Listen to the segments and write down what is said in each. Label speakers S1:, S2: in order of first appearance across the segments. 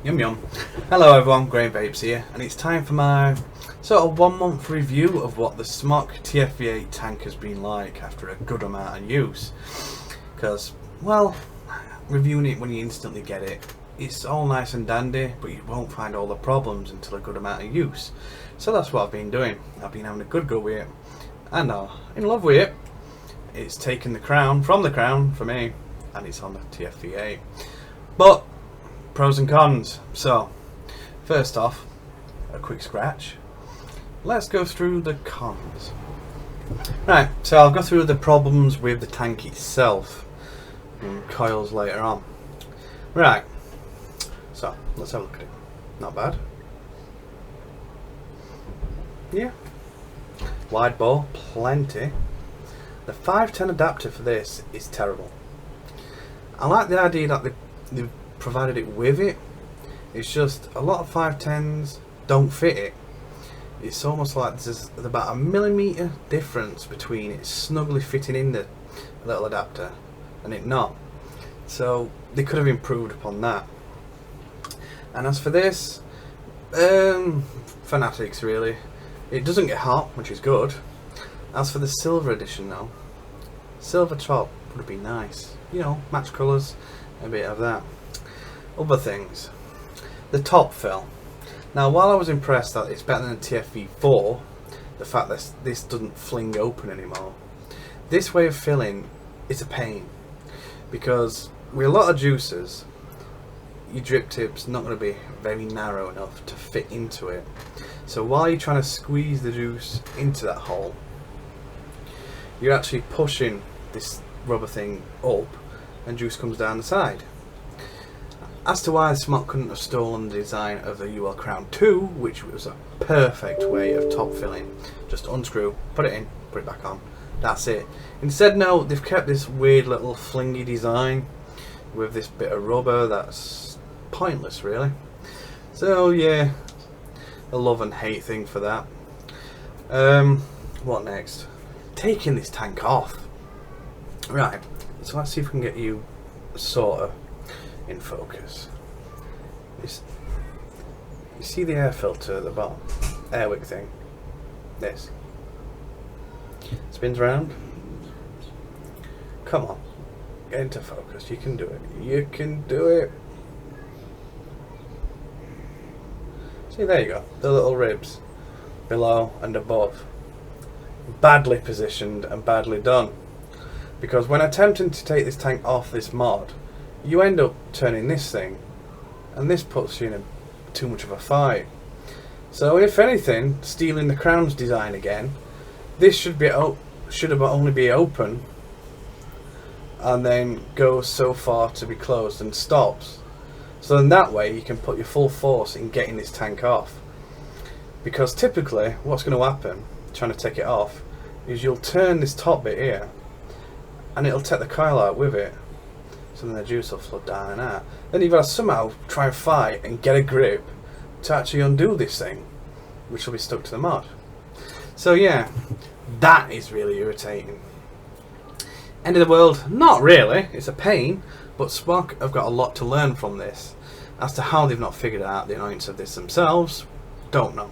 S1: Yum yum. Hello everyone, Vapes here, and it's time for my sort of 1 month review of what the SMOK TFV8 tank has been like after a good amount of use. Because, well, reviewing it when you instantly get it, it's all nice and dandy, but you won't find all the problems until a good amount of use. So that's what I've been doing. I've been having a good go with it, and I'm in love with it. It's taken the crown for me, and it's on the TFV8. But pros and cons. So first off, a quick scratch. Let's go through the cons. Right, so I'll go through the problems with the tank itself and coils later on. Right, so let's have a look at it. Not bad. Yeah, wide bore, plenty. The 510 adapter for this is terrible. I like the idea that they've provided it with it. It's just a lot of 510s don't fit it. It's almost like there's about a millimetre difference between it snugly fitting in the little adapter and it not. So they could have improved upon that. And as for this, fanatics really. It doesn't get hot, which is good. As for the silver edition though, silver top would be nice. You know, match colours, a bit of that. Other things. The top fill. Now, while I was impressed that it's better than the TFV4, the fact that this doesn't fling open anymore, this way of filling is a pain. Because with a lot of juicers, your drip tip's not going to be very narrow enough to fit into it. So while you're trying to squeeze the juice into that hole, you're actually pushing this rubber thing up and juice comes down the side. As to why SMOK couldn't have stolen the design of the UL Crown 2, which was a perfect way of top filling. Just unscrew, put it in, put it back on. That's it. Instead, no, they've kept this weird little flingy design with this bit of rubber that's pointless, really. So yeah, a love and hate thing for that. What next? Taking this tank off. Right, so let's see if we can get you sort of in focus. You see the air filter at the bottom? Air wick thing. This. Spins round. Come on. Get into focus. You can do it. You can do it. See, there you go. The little ribs. Below and above. Badly positioned and badly done. Because when attempting to take this tank off this mod, you end up turning this thing, and this puts you in too much of a fight. So if anything, stealing the crown's design again, this should have only be open, and then goes so far to be closed and stops. So in that way you can put your full force in getting this tank off. Because typically, what's going to happen, trying to take it off, is you'll turn this top bit here, and it'll take the coil out with it. So then the juice will flood down and out. Then you've got to somehow try and fight and get a grip to actually undo this thing, which will be stuck to the mod. So yeah, that is really irritating. End of the world? Not really. It's a pain, but SMOK have got a lot to learn from this. As to how they've not figured out the annoyance of this themselves, don't know.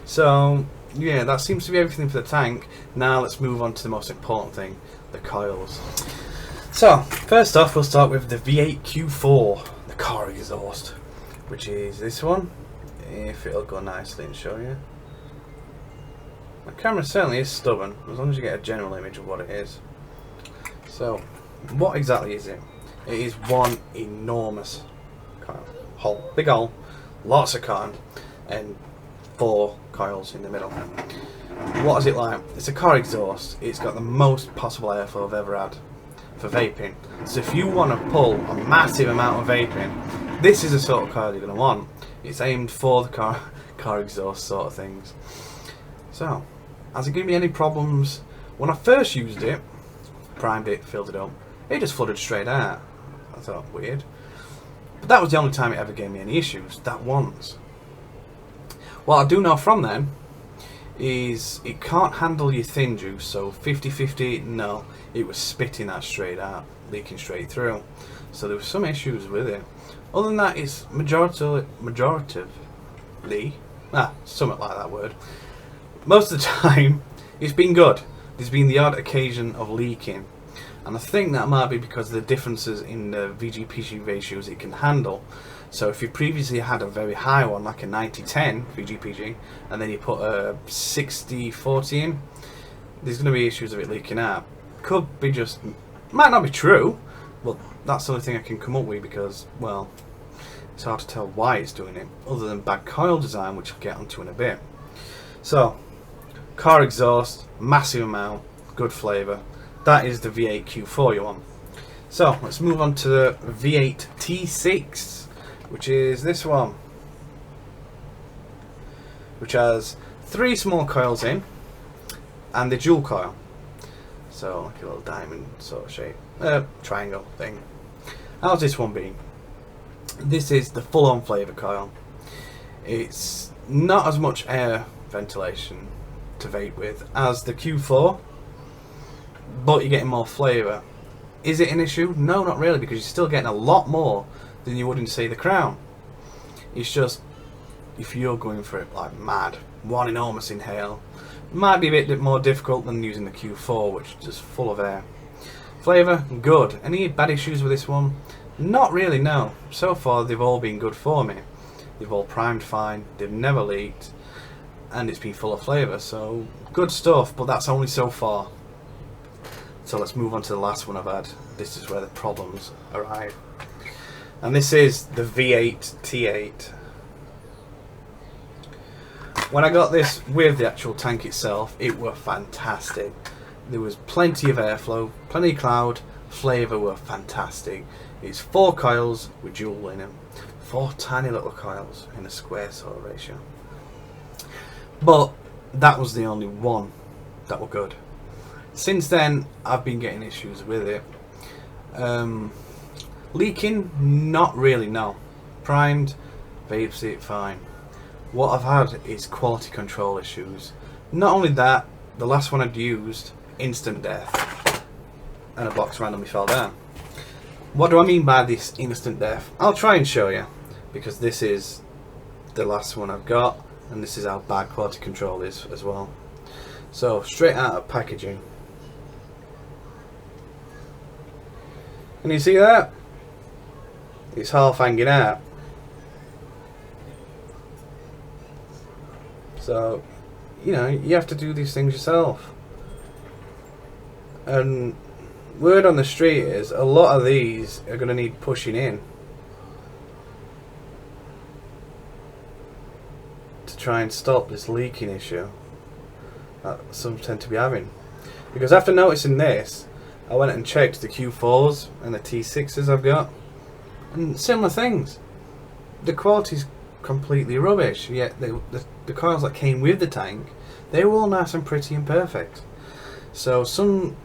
S1: So yeah, that seems to be everything for the tank. Now let's move on to the most important thing, the coils. So, first off, we'll start with the V8Q4, the car exhaust, which is this one, if it'll go nicely and show you. The camera certainly is stubborn, as long as you get a general image of what it is. So, what exactly is it? It is one enormous hole, big hole, lots of cotton, and 4 coils in the middle. What is it like? It's a car exhaust. It's got the most possible airflow I've ever had for vaping. So if you want to pull a massive amount of vaping, this is the sort of coil you're going to want. It's aimed for the car exhaust sort of things. So, has it given me any problems? When I first used it, primed it, filled it up, it just flooded straight out. I thought, weird. But that was the only time it ever gave me any issues, that once. What I do know from then is it can't handle your thin juice, so 50-50, no, it was spitting that straight out, leaking straight through. So there were some issues with it. Other than that, it's majoritively, something like that word. Most of the time, it's been good. There's been the odd occasion of leaking. And I think that might be because of the differences in the VGPG ratios it can handle. So if you previously had a very high one, like a 90-10 VGPG, and then you put a 60-40 in, there's going to be issues of it leaking out. Could be just, might not be true, but that's the only thing I can come up with because, well, it's hard to tell why it's doing it, other than bad coil design, which I'll get onto in a bit. So, car exhaust, massive amount, good flavour. That is the V8 Q4 you want. So, let's move on to the V8 T6, which is this one, which has 3 small coils in, and the dual coil. So, like a little diamond sort of shape, triangle thing. How's this one been? This is the full-on flavour coil. It's not as much air ventilation to vape with as the Q4, but you're getting more flavour. Is it an issue? No, not really, because you're still getting a lot more than you would in, say, the Crown. It's just, if you're going for it like mad, one enormous inhale, it might be a bit more difficult than using the Q4, which is just full of air. Flavour, good. Any bad issues with this one? Not really, no. So far they've all been good for me. They've all primed fine, they've never leaked, and it's been full of flavour, so good stuff, but that's only so far. So let's move on to the last one I've had. This is where the problems arrive. And this is the V8 T8. When I got this with the actual tank itself, it were fantastic. There was plenty of airflow, plenty of cloud, flavour were fantastic. It's 4 coils with dual in them. 4 tiny little coils in a square sort of ratio. But that was the only one that were good. Since then, I've been getting issues with it. Leaking, not really, no. Primed, vapes it fine. What I've had is quality control issues. Not only that, the last one I'd used, instant death. And a box randomly fell down. What do I mean by this instant death? I'll try and show you, because this is the last one I've got, and this is how bad quality control is as well. So, straight out of packaging. Can you see that? It's half hanging out. So, you know, you have to do these things yourself. And word on the street is a lot of these are going to need pushing in to try and stop this leaking issue that some tend to be having. Because after noticing this, I went and checked the Q4s and the T6s I've got, and similar things. The quality's completely rubbish, yet the coils that came with the tank, they were all nice and pretty and perfect. So some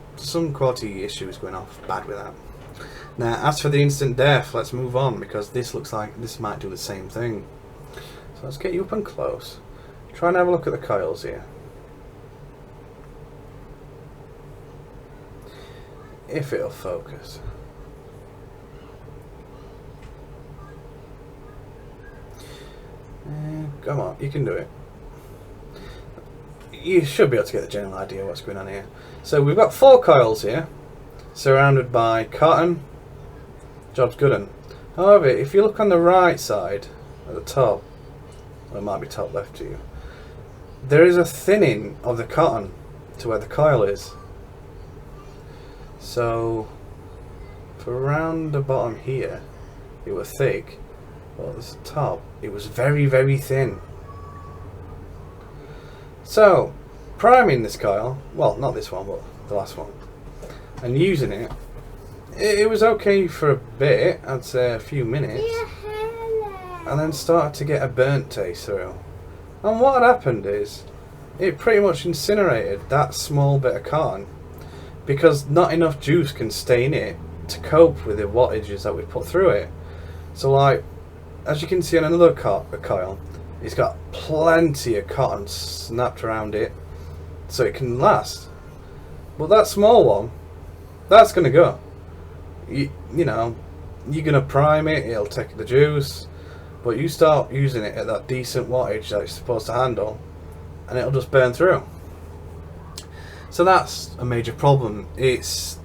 S1: quality issues going off bad with that. Now, as for the instant death, let's move on, because this looks like this might do the same thing. So let's get you up and close. Try and have a look at the coils here. If it'll focus. Come on, you can do it. You should be able to get the general idea of what's going on here. So we've got 4 coils here, surrounded by cotton. Job's good un. However, if you look on the right side, at the top, or it might be top left to you, there is a thinning of the cotton to where the coil is. So, for around the bottom here, it was thick, but at the top, it was very, very thin. So, priming this coil, well, not this one, but the last one, and using it, it was okay for a bit, I'd say a few minutes, and then started to get a burnt taste through. And what had happened is, it pretty much incinerated that small bit of cotton, because not enough juice can stay in it to cope with the wattages that we put through it. So, like, as you can see on another coil, it's got plenty of cotton snapped around it so it can last. But that small one, that's going to go. You know, you're gonna prime it, it'll take the juice, but you start using it at that decent wattage that it's supposed to handle, and it'll just burn through. So that's a major problem. It's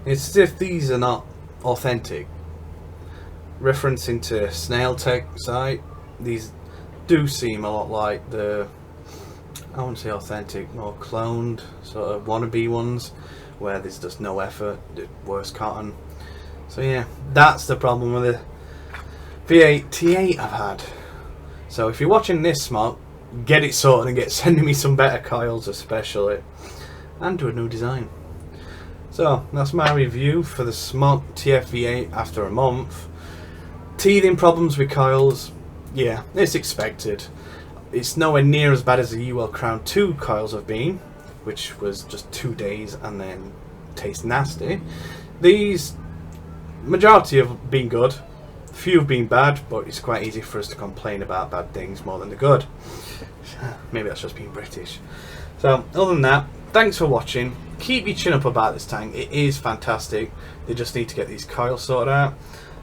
S1: as if these are not authentic. Referencing to Snail Tech site, these do seem a lot like the, I wouldn't say authentic, more cloned sort of wannabe ones, where there's just no effort, the worst cotton. So yeah, that's the problem with the V8 T8 I've had. So if you're watching this, SMOK, get it sorted and get sending me some better coils especially, and do a new design. So that's my review for the SMOK TFV8 after a month. Teething problems with coils, yeah, it's expected. It's nowhere near as bad as the UL Crown 2 coils have been, which was just 2 days and then taste nasty. These, majority have been good, few have been bad, but it's quite easy for us to complain about bad things more than the good. Maybe that's just being British. So other than that, thanks for watching. Keep your chin up about this tank, it is fantastic. They just need to get these coils sorted out.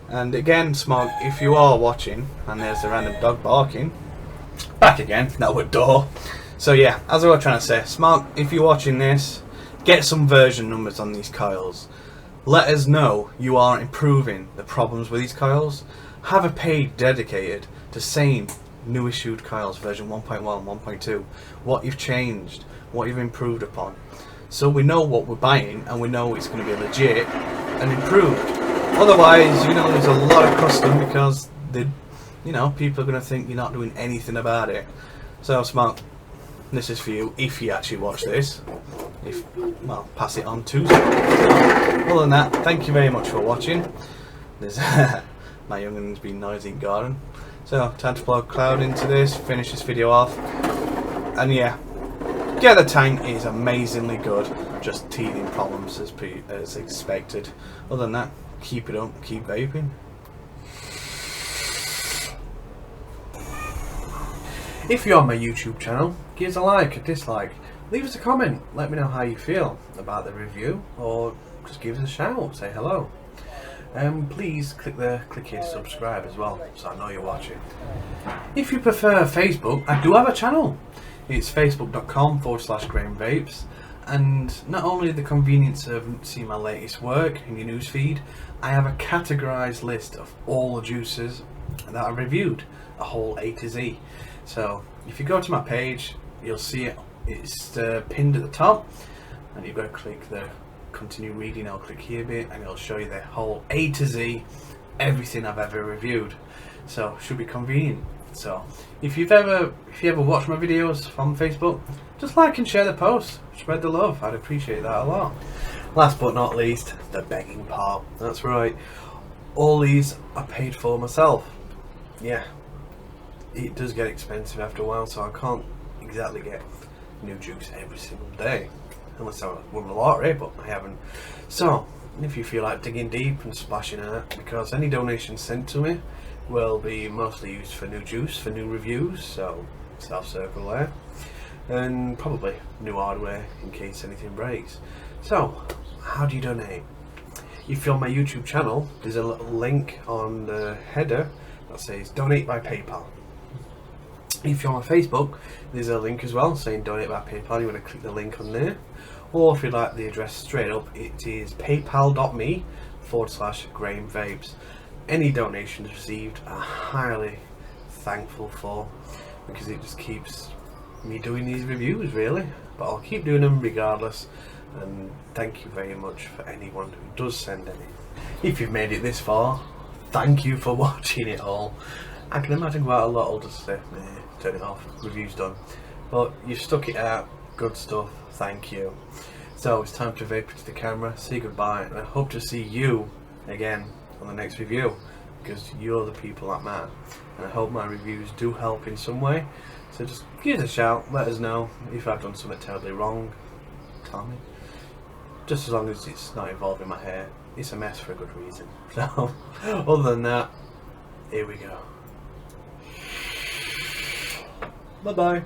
S1: And again, SMOK, if you are watching, and there's a random dog barking, back again, that would door. So yeah, as I was trying to say, SMOK, if you're watching this, get some version numbers on these coils. Let us know you are improving the problems with these coils. Have a page dedicated to saying new issued coils, version 1.1, 1.2, what you've changed, what you've improved upon. So we know what we're buying, and we know it's going to be legit and improved. Otherwise, you know, there's a lot of custom because people are going to think you're not doing anything about it. So SMOK, this is for you if you actually watch this. Well, pass it on to SMOK. Other than that, thank you very much for watching. There's my youngun's been noisy in garden. So time to plug cloud into this, finish this video off, and yeah, yeah, the tank is amazingly good. Just teething problems as expected. Other than that, keep it up, keep vaping. If you're on my YouTube channel, give us a like, a dislike, leave us a comment, let me know how you feel about the review, or just give us a shout, say hello. Please click here to subscribe as well, so I know you're watching. If you prefer Facebook, I do have a channel. It's facebook.com/Graham Vapes. And not only the convenience of seeing my latest work in your newsfeed, I have a categorised list of all the juices that I reviewed, a whole A to Z. So if you go to my page, you'll see it. It's pinned at the top, and you've got to click the continue reading. I'll click here a bit, and it'll show you the whole A to Z, everything I've ever reviewed. So it should be convenient. So if you ever watch my videos from Facebook, just like and share the post, spread the love, I'd appreciate that a lot. Last but not least, the begging part. That's right, all these are paid for myself. Yeah, it does get expensive after a while, so I can't exactly get new juice every single day, unless I won the lottery, but I haven't. So if you feel like digging deep and splashing out, because any donations sent to me will be mostly used for new juice, for new reviews, so self-circle there, and probably new hardware in case anything breaks. So how do you donate? If you're on my YouTube channel, there's a little link on the header that says donate by PayPal. If you're on Facebook, there's a link as well saying donate by PayPal. You want to click the link on there, or if you'd like the address straight up, it is paypal.me/Graham Vapes. Any donations received are highly thankful for, because it just keeps me doing these reviews really, but I'll keep doing them regardless. And thank you very much for anyone who does send any. If you've made it this far, thank you for watching it all. I can imagine quite a lot will just say, nah, turn it off, review's done, but you've stuck it out, good stuff, thank you. So it's time to vape into the camera, say goodbye, and I hope to see you again on the next review, because you're the people that matter, and I hope my reviews do help in some way. So just give us a shout, let us know if I've done something terribly wrong, tell me. Just as long as it's not involving my hair, it's a mess for a good reason. So other than that, here we go. Bye bye.